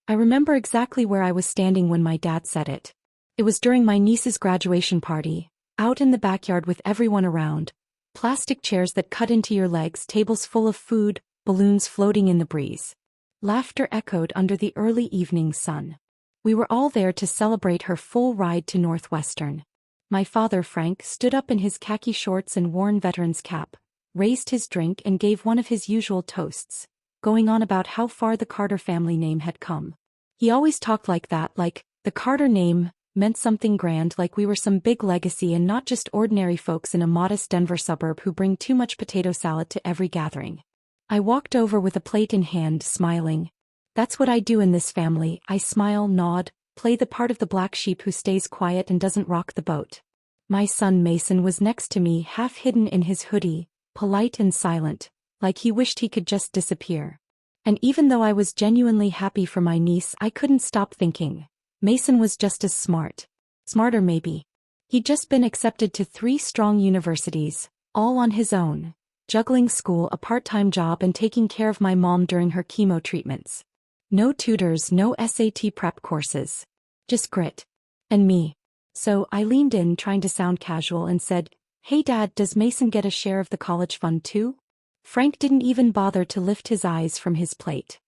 I remember exactly where I was standing when my dad said it. It was during my niece's graduation party, out in the backyard with everyone around, plastic chairs that cut into your legs, tables full of food, balloons floating in the breeze. Laughter echoed under the early evening sun. We were all there to celebrate her full ride to Northwestern. My father, Frank, stood up in his khaki shorts and worn veteran's cap, raised his drink and gave one of his usual toasts, going on about how far the Carter family name had come. He always talked like that, like the Carter name meant something grand, like we were some big legacy and not just ordinary folks in a modest Denver suburb who bring too much potato salad to every gathering. I walked over with a plate in hand, smiling. That's what I do in this family. I smile, nod, play the part of the black sheep who stays quiet and doesn't rock the boat. My son Mason was next to me, half hidden in his hoodie, polite and silent, like he wished he could just disappear. And even though I was genuinely happy for my niece, I couldn't stop thinking. Mason was just as smart. Smarter maybe. He'd just been accepted to 3 strong universities, all on his own, juggling school, a part-time job and taking care of my mom during her chemo treatments. No tutors, no SAT prep courses. Just grit. And me. So I leaned in, trying to sound casual, and said, "Hey Dad, does Mason get a share of the college fund too?" Frank didn't even bother to lift his eyes from his plate.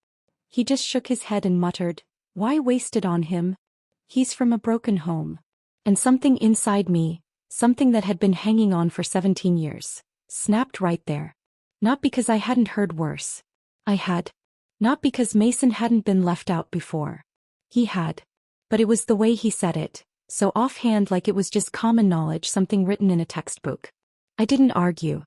He just shook his head and muttered, "Why waste it on him? He's from a broken home." And something inside me, something that had been hanging on for 17 years, snapped right there. Not because I hadn't heard worse. I had. Not because Mason hadn't been left out before. He had. But it was the way he said it, so offhand, like it was just common knowledge, something written in a textbook. I didn't argue.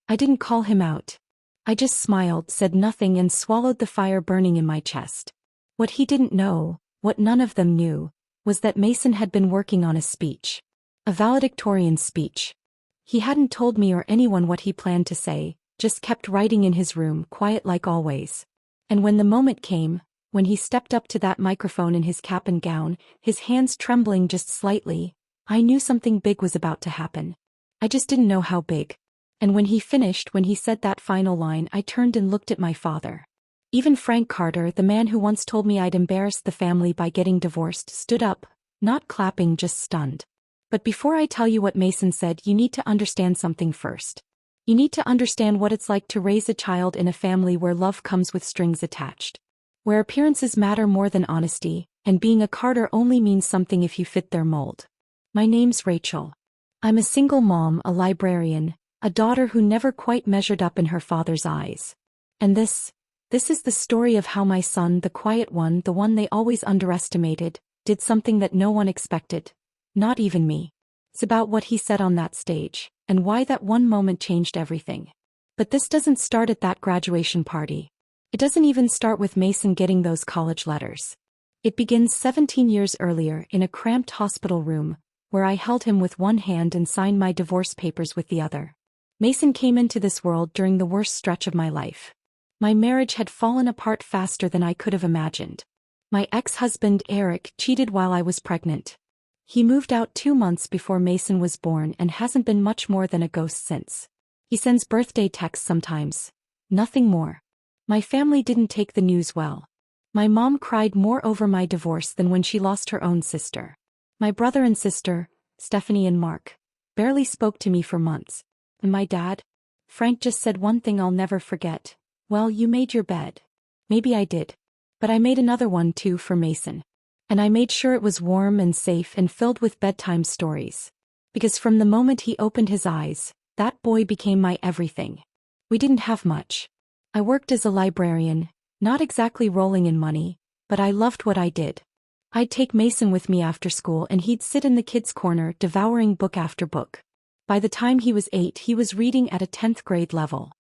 I didn't call him out. I just smiled, said nothing, and swallowed the fire burning in my chest. What he didn't know, what none of them knew, was that Mason had been working on a speech. A valedictorian speech. He hadn't told me or anyone what he planned to say, just kept writing in his room, quiet like always. And when the moment came, when he stepped up to that microphone in his cap and gown, his hands trembling just slightly, I knew something big was about to happen. I just didn't know how big. And when he finished, when he said that final line, I turned and looked at my father. Even Frank Carter, the man who once told me I'd embarrassed the family by getting divorced, stood up, not clapping, just stunned. But before I tell you what Mason said, you need to understand something first. You need to understand what it's like to raise a child in a family where love comes with strings attached. Where appearances matter more than honesty, and being a Carter only means something if you fit their mold. My name's Rachel. I'm a single mom, a librarian, a daughter who never quite measured up in her father's eyes. And this is the story of how my son, the quiet one, the one they always underestimated, did something that no one expected. Not even me. It's about what he said on that stage, and why that one moment changed everything. But this doesn't start at that graduation party. It doesn't even start with Mason getting those college letters. It begins 17 years earlier in a cramped hospital room, where I held him with one hand and signed my divorce papers with the other. Mason came into this world during the worst stretch of my life. My marriage had fallen apart faster than I could have imagined. My ex-husband, Eric, cheated while I was pregnant. He moved out 2 months before Mason was born and hasn't been much more than a ghost since. He sends birthday texts sometimes. Nothing more. My family didn't take the news well. My mom cried more over my divorce than when she lost her own sister. My brother and sister, Stephanie and Mark, barely spoke to me for months. And my dad? Frank just said one thing I'll never forget. "Well, you made your bed." Maybe I did. But I made another one too for Mason. And I made sure it was warm and safe and filled with bedtime stories. Because from the moment he opened his eyes, that boy became my everything. We didn't have much. I worked as a librarian, not exactly rolling in money, but I loved what I did. I'd take Mason with me after school and he'd sit in the kids' corner devouring book after book. By the time he was 8, he was reading at a 10th grade level.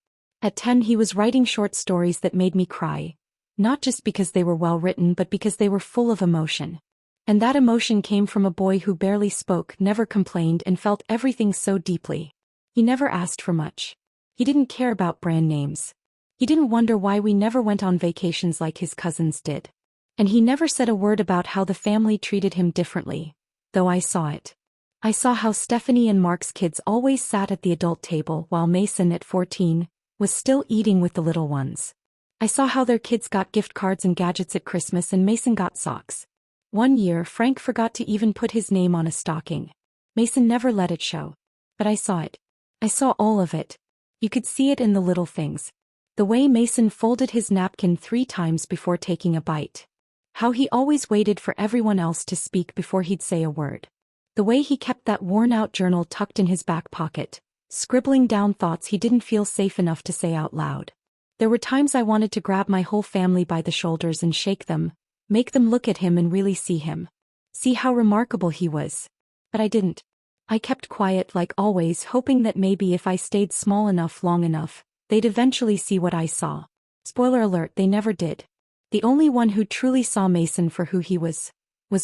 At 10, he was writing short stories that made me cry. Not just because they were well written, but because they were full of emotion. And that emotion came from a boy who barely spoke, never complained, and felt everything so deeply. He never asked for much. He didn't care about brand names. He didn't wonder why we never went on vacations like his cousins did. And he never said a word about how the family treated him differently, though I saw it. I saw how Stephanie and Mark's kids always sat at the adult table while Mason, at 14, was still eating with the little ones. I saw how their kids got gift cards and gadgets at Christmas and Mason got socks. One year, Frank forgot to even put his name on a stocking. Mason never let it show. But I saw it. I saw all of it. You could see it in the little things. The way Mason folded his napkin 3 times before taking a bite. How he always waited for everyone else to speak before he'd say a word. The way he kept that worn-out journal tucked in his back pocket, scribbling down thoughts he didn't feel safe enough to say out loud. There were times I wanted to grab my whole family by the shoulders and shake them, make them look at him and really see him. See how remarkable he was. But I didn't. I kept quiet like always, hoping that maybe if I stayed small enough long enough, they'd eventually see what I saw. Spoiler alert, they never did. The only one who truly saw Mason for who he was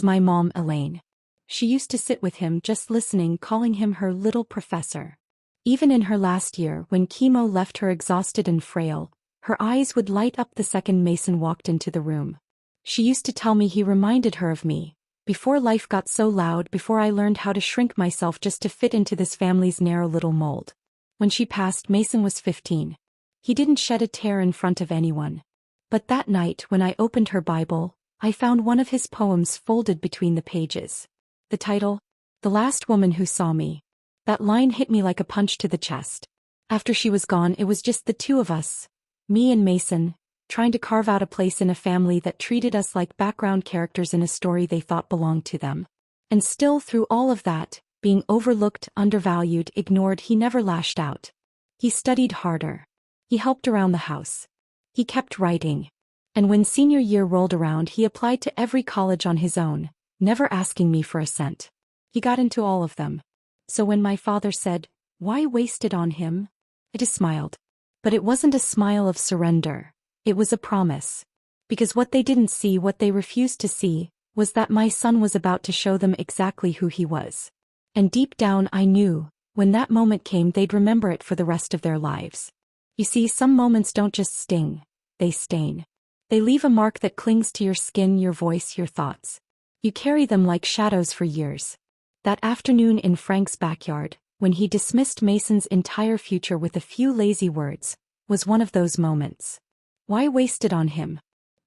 my mom, Elaine. She used to sit with him just listening, calling him her little professor. Even in her last year, when chemo left her exhausted and frail, her eyes would light up the second Mason walked into the room. She used to tell me he reminded her of me. Before life got so loud, before I learned how to shrink myself just to fit into this family's narrow little mold. When she passed, Mason was 15. He didn't shed a tear in front of anyone. But that night, when I opened her Bible, I found one of his poems folded between the pages. The title, The Last Woman Who Saw Me. That line hit me like a punch to the chest. After she was gone, it was just the two of us, me and Mason, trying to carve out a place in a family that treated us like background characters in a story they thought belonged to them. And still, through all of that, being overlooked, undervalued, ignored, he never lashed out. He studied harder. He helped around the house. He kept writing. And when senior year rolled around, he applied to every college on his own, never asking me for a cent. He got into all of them. So when my father said, "Why waste it on him?" I just smiled. But it wasn't a smile of surrender. It was a promise. Because what they didn't see, what they refused to see, was that my son was about to show them exactly who he was. And deep down I knew, when that moment came, they'd remember it for the rest of their lives. You see, some moments don't just sting, they stain. They leave a mark that clings to your skin, your voice, your thoughts. You carry them like shadows for years. That afternoon in Frank's backyard, when he dismissed Mason's entire future with a few lazy words, was one of those moments. Why waste it on him?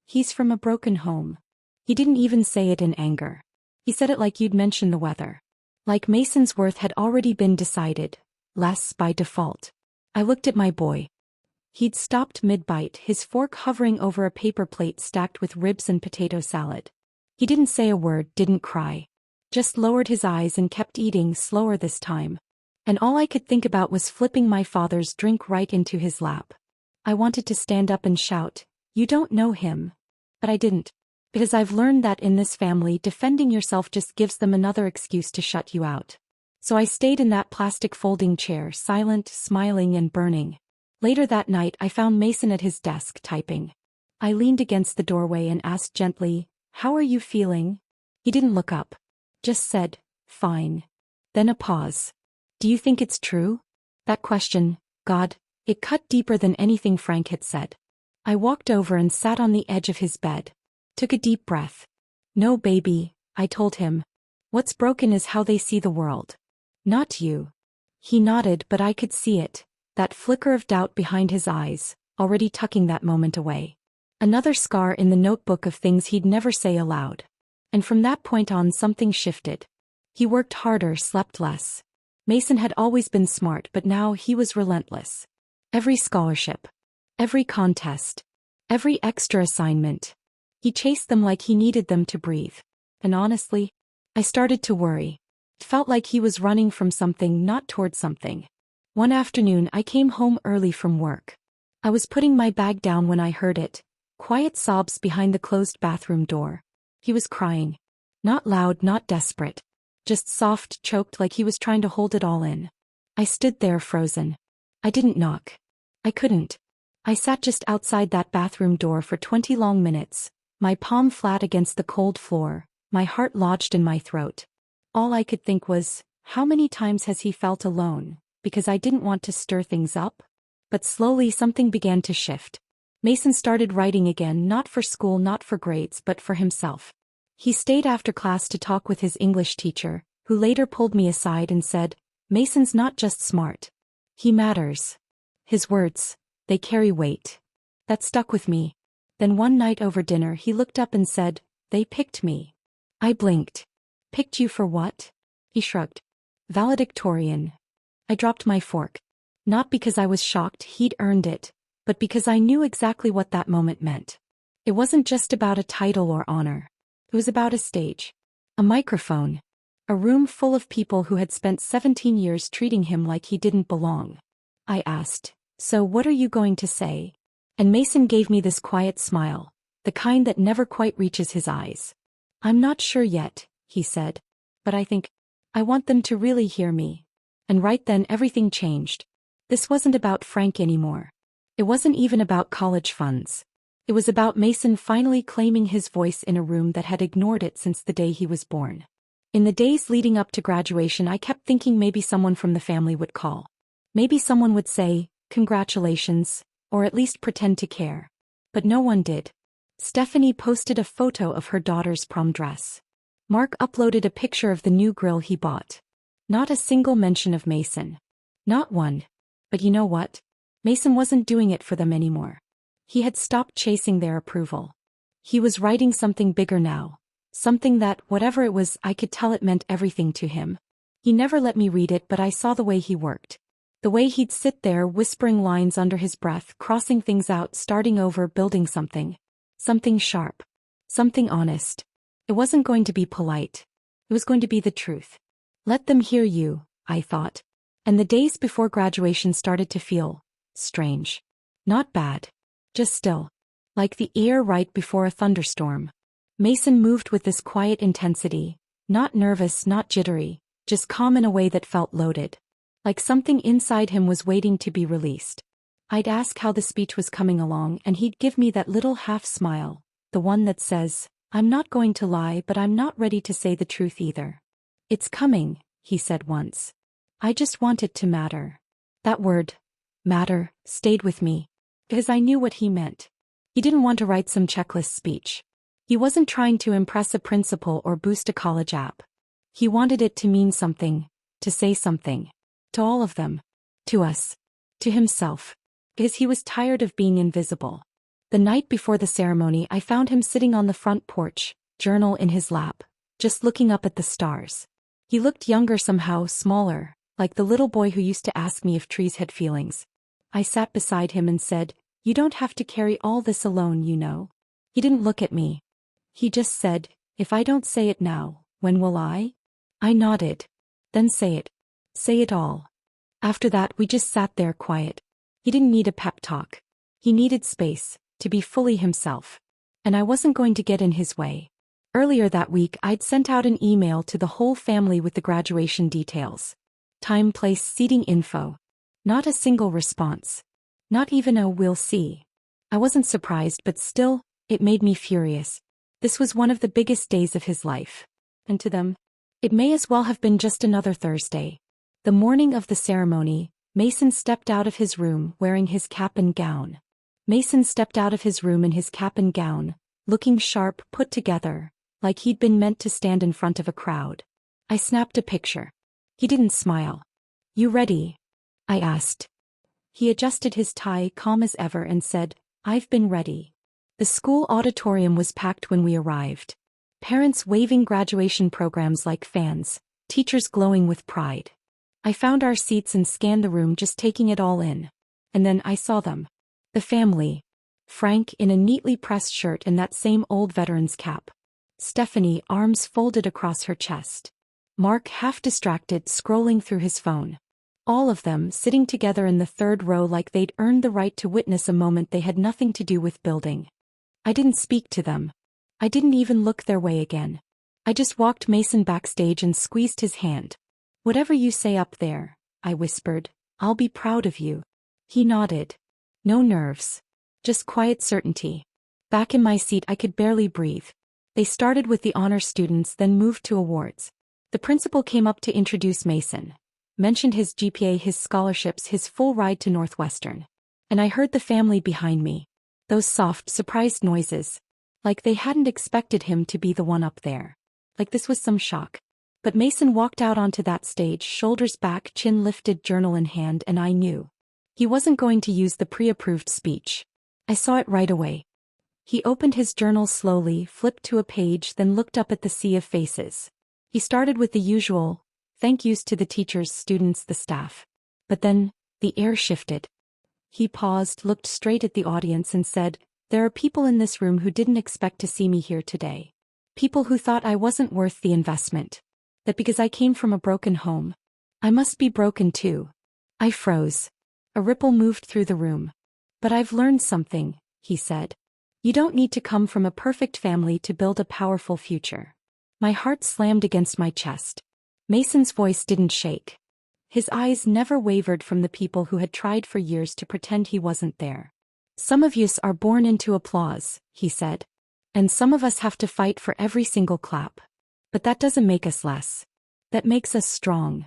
He's from a broken home. He didn't even say it in anger. He said it like you'd mention the weather. Like Mason's worth had already been decided, less by default. I looked at my boy. He'd stopped mid-bite, his fork hovering over a paper plate stacked with ribs and potato salad. He didn't say a word, didn't cry. Just lowered his eyes and kept eating, slower this time. And all I could think about was flipping my father's drink right into his lap. I wanted to stand up and shout, "You don't know him." But I didn't. Because I've learned that in this family, defending yourself just gives them another excuse to shut you out. So I stayed in that plastic folding chair, silent, smiling, and burning. Later that night, I found Mason at his desk, typing. I leaned against the doorway and asked gently, "How are you feeling?" He didn't look up. Just said, "Fine." Then a pause. "Do you think it's true?" That question, God, it cut deeper than anything Frank had said. I walked over and sat on the edge of his bed. Took a deep breath. "No, baby," I told him. "What's broken is how they see the world. Not you." He nodded, but I could see it, that flicker of doubt behind his eyes, already tucking that moment away. Another scar in the notebook of things he'd never say aloud. And from that point on, something shifted. He worked harder, slept less. Mason had always been smart, but now he was relentless. Every scholarship, every contest, every extra assignment. He chased them like he needed them to breathe. And honestly, I started to worry. It felt like he was running from something, not towards something. One afternoon, I came home early from work. I was putting my bag down when I heard it. Quiet sobs behind the closed bathroom door. He was crying. Not loud, not desperate. Just soft, choked, like he was trying to hold it all in. I stood there frozen. I didn't knock. I couldn't. I sat just outside that bathroom door for 20 long minutes, my palm flat against the cold floor, my heart lodged in my throat. All I could think was, how many times has he felt alone, because I didn't want to stir things up? But slowly something began to shift. Mason started writing again, not for school, not for grades, but for himself. He stayed after class to talk with his English teacher, who later pulled me aside and said, "Mason's not just smart. He matters. His words, they carry weight." That stuck with me. Then one night over dinner he looked up and said, "They picked me." I blinked. "Picked you for what?" He shrugged. "Valedictorian." I dropped my fork. Not because I was shocked he'd earned it, but because I knew exactly what that moment meant. It wasn't just about a title or honor. It was about a stage. A microphone. A room full of people who had spent 17 years treating him like he didn't belong. I asked, "So what are you going to say?" And Mason gave me this quiet smile, the kind that never quite reaches his eyes. "I'm not sure yet," he said. "But I want them to really hear me." And right then everything changed. This wasn't about Frank anymore. It wasn't even about college funds. It was about Mason finally claiming his voice in a room that had ignored it since the day he was born. In the days leading up to graduation I kept thinking maybe someone from the family would call. Maybe someone would say, "Congratulations," or at least pretend to care. But no one did. Stephanie posted a photo of her daughter's prom dress. Mark uploaded a picture of the new grill he bought. Not a single mention of Mason. Not one. But you know what? Mason wasn't doing it for them anymore. He had stopped chasing their approval. He was writing something bigger now. Something that, whatever it was, I could tell it meant everything to him. He never let me read it, but I saw the way he worked. The way he'd sit there whispering lines under his breath, crossing things out, starting over, building something. Something sharp. Something honest. It wasn't going to be polite. It was going to be the truth. Let them hear you, I thought. And the days before graduation started to feel strange. Not bad. Just still. Like the air right before a thunderstorm. Mason moved with this quiet intensity. Not nervous, not jittery. Just calm in a way that felt loaded. Like something inside him was waiting to be released. I'd ask how the speech was coming along and he'd give me that little half smile. The one that says, "I'm not going to lie, but I'm not ready to say the truth either." "It's coming," he said once. "I just want it to matter." That word, matter, stayed with me. Because I knew what he meant. He didn't want to write some checklist speech. He wasn't trying to impress a principal or boost a college app. He wanted it to mean something, to say something. To all of them. To us. To himself. Because he was tired of being invisible. The night before the ceremony I found him sitting on the front porch, journal in his lap, just looking up at the stars. He looked younger somehow, smaller, like the little boy who used to ask me if trees had feelings. I sat beside him and said, "You don't have to carry all this alone, you know." He didn't look at me. He just said, "If I don't say it now, when will I?" I nodded. "Then say it. Say it all." After that we just sat there quiet. He didn't need a pep talk. He needed space, to be fully himself. And I wasn't going to get in his way. Earlier that week I'd sent out an email to the whole family with the graduation details. Time, place, seating info. Not a single response. Not even a "we'll see." I wasn't surprised, but still, it made me furious. This was one of the biggest days of his life. And to them, it may as well have been just another Thursday. The morning of the ceremony, Mason stepped out of his room wearing his cap and gown. Mason stepped out of his room in his cap and gown, looking sharp, put together, like he'd been meant to stand in front of a crowd. I snapped a picture. He didn't smile. "You ready?" I asked. He adjusted his tie, calm as ever, and said, "I've been ready." The school auditorium was packed when we arrived. Parents waving graduation programs like fans, teachers glowing with pride. I found our seats and scanned the room, just taking it all in. And then I saw them. The family. Frank in a neatly pressed shirt and that same old veteran's cap. Stephanie, arms folded across her chest. Mark, half distracted, scrolling through his phone. All of them sitting together in the third row like they'd earned the right to witness a moment they had nothing to do with building. I didn't speak to them. I didn't even look their way again. I just walked Mason backstage and squeezed his hand. "Whatever you say up there," I whispered, "I'll be proud of you." He nodded. No nerves. Just quiet certainty. Back in my seat I could barely breathe. They started with the honor students, then moved to awards. The principal came up to introduce Mason. Mentioned his GPA, his scholarships, his full ride to Northwestern. And I heard the family behind me. Those soft, surprised noises. Like they hadn't expected him to be the one up there. Like this was some shock. But Mason walked out onto that stage, shoulders back, chin lifted, journal in hand, and I knew. He wasn't going to use the pre-approved speech. I saw it right away. He opened his journal slowly, flipped to a page, then looked up at the sea of faces. He started with the usual, thank yous to the teachers, students, the staff. But then, the air shifted. He paused, looked straight at the audience and said, there are people in this room who didn't expect to see me here today. People who thought I wasn't worth the investment. That because I came from a broken home, I must be broken too. I froze. A ripple moved through the room. But I've learned something, he said. You don't need to come from a perfect family to build a powerful future. My heart slammed against my chest. Mason's voice didn't shake. His eyes never wavered from the people who had tried for years to pretend he wasn't there. Some of yous are born into applause, he said. And some of us have to fight for every single clap. But that doesn't make us less. That makes us strong.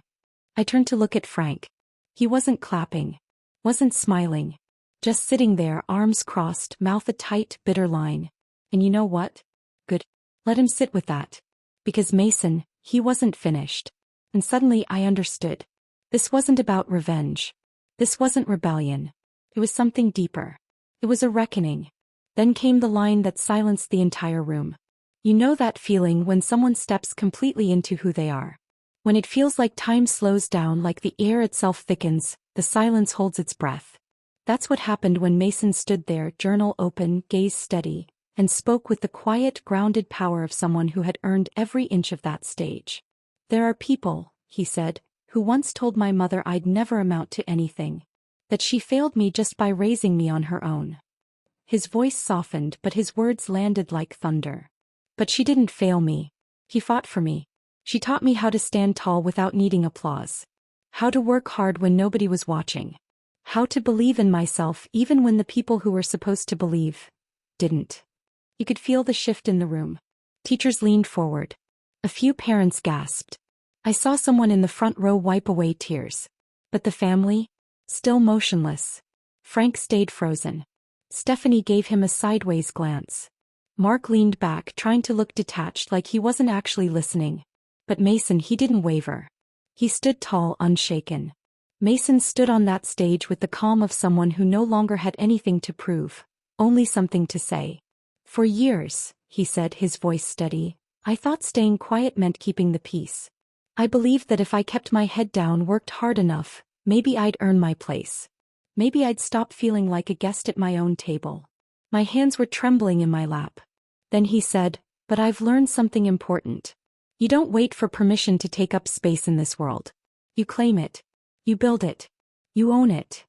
I turned to look at Frank. He wasn't clapping. Wasn't smiling. Just sitting there, arms crossed, mouth a tight, bitter line. And you know what? Good. Let him sit with that. Because Mason, he wasn't finished. And suddenly I understood. This wasn't about revenge. This wasn't rebellion. It was something deeper. It was a reckoning. Then came the line that silenced the entire room. You know that feeling when someone steps completely into who they are. When it feels like time slows down, like the air itself thickens, the silence holds its breath. That's what happened when Mason stood there, journal open, gaze steady, and spoke with the quiet, grounded power of someone who had earned every inch of that stage. There are people, he said, who once told my mother I'd never amount to anything. That she failed me just by raising me on her own. His voice softened, but his words landed like thunder. But she didn't fail me. He fought for me. She taught me how to stand tall without needing applause. How to work hard when nobody was watching. How to believe in myself even when the people who were supposed to believe didn't. You could feel the shift in the room. Teachers leaned forward. A few parents gasped. I saw someone in the front row wipe away tears. But the family? Still motionless. Frank stayed frozen. Stephanie gave him a sideways glance. Mark leaned back, trying to look detached, like he wasn't actually listening. But Mason, he didn't waver. He stood tall, unshaken. Mason stood on that stage with the calm of someone who no longer had anything to prove, only something to say. For years, he said, his voice steady, I thought staying quiet meant keeping the peace. I believed that if I kept my head down, worked hard enough, maybe I'd earn my place. Maybe I'd stop feeling like a guest at my own table. My hands were trembling in my lap. Then he said, but I've learned something important. You don't wait for permission to take up space in this world. You claim it. You build it. You own it.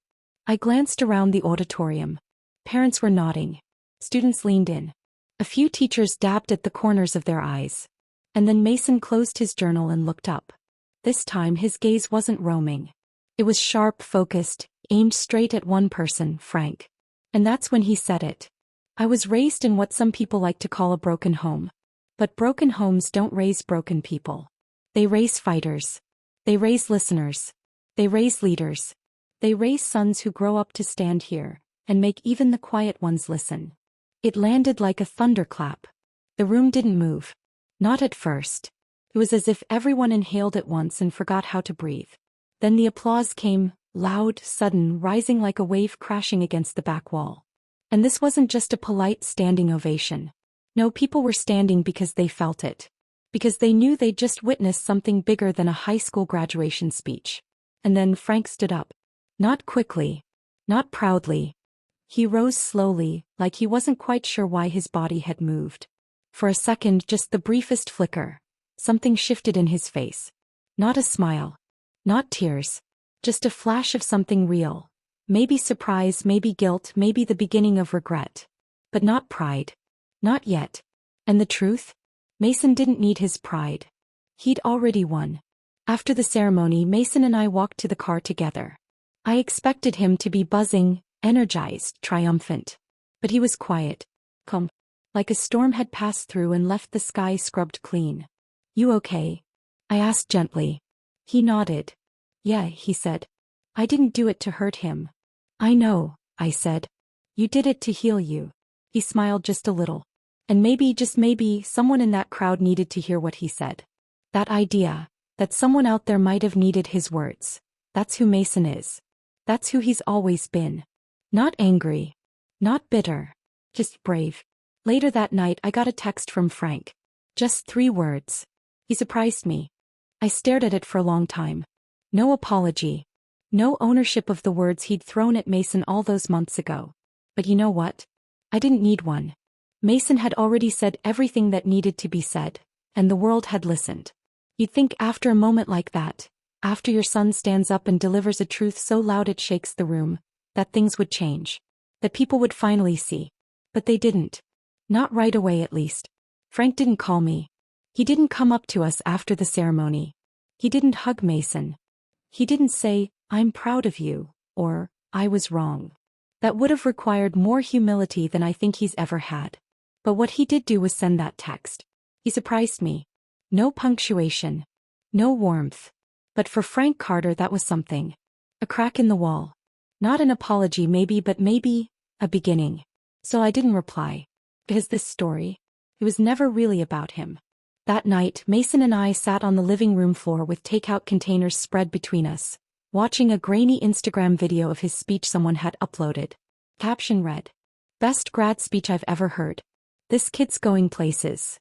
I glanced around the auditorium. Parents were nodding. Students leaned in. A few teachers dabbed at the corners of their eyes. And then Mason closed his journal and looked up. This time his gaze wasn't roaming. It was sharp, focused, aimed straight at one person, Frank. And that's when he said it. I was raised in what some people like to call a broken home. But broken homes don't raise broken people. They raise fighters. They raise listeners. They raise leaders. They raise sons who grow up to stand here and make even the quiet ones listen. It landed like a thunderclap. The room didn't move. Not at first. It was as if everyone inhaled at once and forgot how to breathe. Then the applause came, loud, sudden, rising like a wave crashing against the back wall. And this wasn't just a polite standing ovation. No, people were standing because they felt it. Because they knew they'd just witnessed something bigger than a high school graduation speech. And then Frank stood up. Not quickly. Not proudly. He rose slowly, like he wasn't quite sure why his body had moved. For a second, just the briefest flicker. Something shifted in his face. Not a smile. Not tears. Just a flash of something real. Maybe surprise, maybe guilt, maybe the beginning of regret. But not pride. Not yet. And the truth? Mason didn't need his pride. He'd already won. After the ceremony, Mason and I walked to the car together. I expected him to be buzzing, energized, triumphant. But he was quiet. Calm. Like a storm had passed through and left the sky scrubbed clean. You okay? I asked gently. He nodded. Yeah, he said. I didn't do it to hurt him. I know, I said. You did it to heal you. He smiled just a little. And maybe, just maybe, someone in that crowd needed to hear what he said. That idea, that someone out there might have needed his words. That's who Mason is. That's who he's always been. Not angry. Not bitter. Just brave. Later that night I got a text from Frank. Just 3 words. He surprised me. I stared at it for a long time. No apology. No ownership of the words he'd thrown at Mason all those months ago. But you know what? I didn't need one. Mason had already said everything that needed to be said, and the world had listened. You'd think after a moment like that, after your son stands up and delivers a truth so loud it shakes the room, that things would change. That people would finally see. But they didn't. Not right away at least. Frank didn't call me. He didn't come up to us after the ceremony. He didn't hug Mason. He didn't say, "I'm proud of you," or, "I was wrong." That would have required more humility than I think he's ever had. But what he did do was send that text. He surprised me. No punctuation. No warmth. But for Frank Carter that was something. A crack in the wall. Not an apology maybe, but maybe a beginning. So I didn't reply. Because this story, it was never really about him. That night, Mason and I sat on the living room floor with takeout containers spread between us, watching a grainy Instagram video of his speech someone had uploaded. Caption read, "Best grad speech I've ever heard. This kid's going places."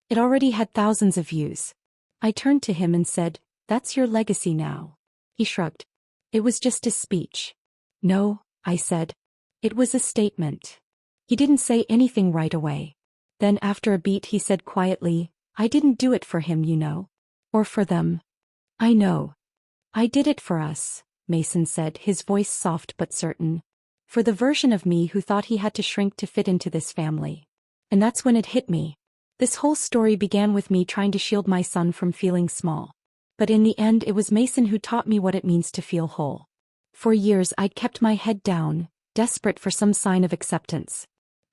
It already had thousands of views. I turned to him and said, "That's your legacy now." He shrugged. "It was just a speech." "No," I said. "It was a statement." He didn't say anything right away. Then after a beat he said quietly, "I didn't do it for him, you know. Or for them." "I know. I did it for us," Mason said, his voice soft but certain. "For the version of me who thought he had to shrink to fit into this family." And that's when it hit me. This whole story began with me trying to shield my son from feeling small. But in the end it was Mason who taught me what it means to feel whole. For years I'd kept my head down, desperate for some sign of acceptance.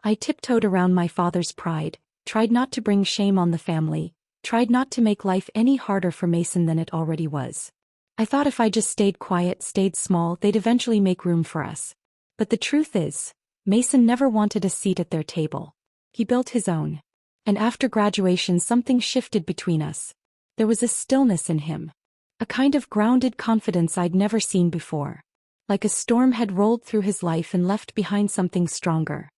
I tiptoed around my father's pride, tried not to bring shame on the family, tried not to make life any harder for Mason than it already was. I thought if I just stayed quiet, stayed small, they'd eventually make room for us. But the truth is, Mason never wanted a seat at their table. He built his own. And after graduation something shifted between us. There was a stillness in him. A kind of grounded confidence I'd never seen before. Like a storm had rolled through his life and left behind something stronger.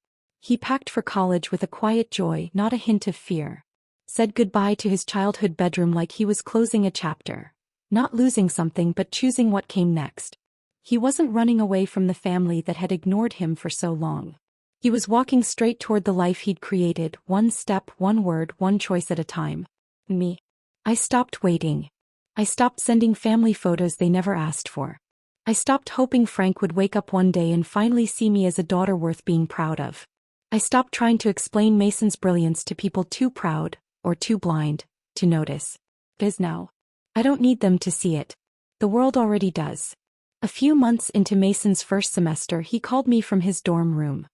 He packed for college with a quiet joy, not a hint of fear. Said goodbye to his childhood bedroom like he was closing a chapter. Not losing something but choosing what came next. He wasn't running away from the family that had ignored him for so long. He was walking straight toward the life he'd created, one step, one word, one choice at a time. Me. I stopped waiting. I stopped sending family photos they never asked for. I stopped hoping Frank would wake up one day and finally see me as a daughter worth being proud of. I stopped trying to explain Mason's brilliance to people too proud, or too blind, to notice. Because now, I don't need them to see it. The world already does. A few months into Mason's first semester he called me from his dorm room.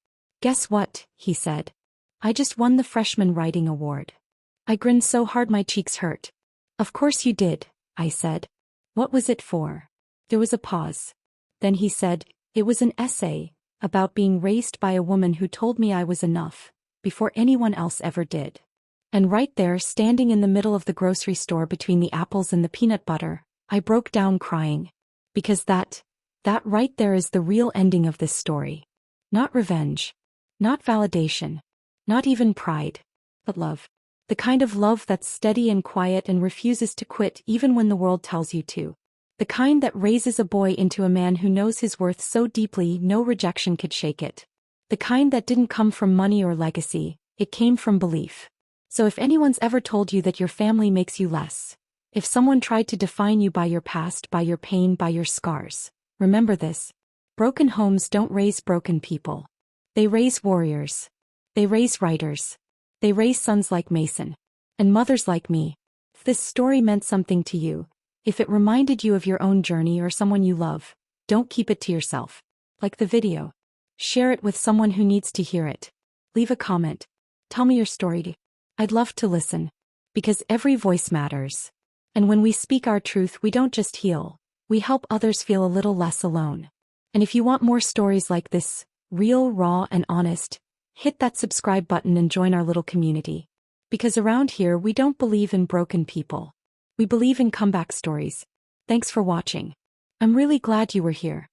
"Guess what?" he said. "I just won the freshman writing award." I grinned so hard my cheeks hurt. "Of course you did," I said. "What was it for?" There was a pause. Then he said, "It was an essay, about being raised by a woman who told me I was enough, before anyone else ever did." And right there, standing in the middle of the grocery store between the apples and the peanut butter, I broke down crying. Because that right there is the real ending of this story. Not revenge. Not validation. Not even pride. But love. The kind of love that's steady and quiet and refuses to quit even when the world tells you to. The kind that raises a boy into a man who knows his worth so deeply no rejection could shake it. The kind that didn't come from money or legacy, it came from belief. So if anyone's ever told you that your family makes you less, if someone tried to define you by your past, by your pain, by your scars, remember this. Broken homes don't raise broken people. They raise warriors. They raise writers. They raise sons like Mason. And mothers like me. If this story meant something to you, if it reminded you of your own journey or someone you love, don't keep it to yourself. Like the video. Share it with someone who needs to hear it. Leave a comment. Tell me your story. I'd love to listen. Because every voice matters. And when we speak our truth, we don't just heal. We help others feel a little less alone. And if you want more stories like this, real, raw, and honest, hit that subscribe button and join our little community. Because around here we don't believe in broken people. We believe in comeback stories. Thanks for watching. I'm really glad you were here.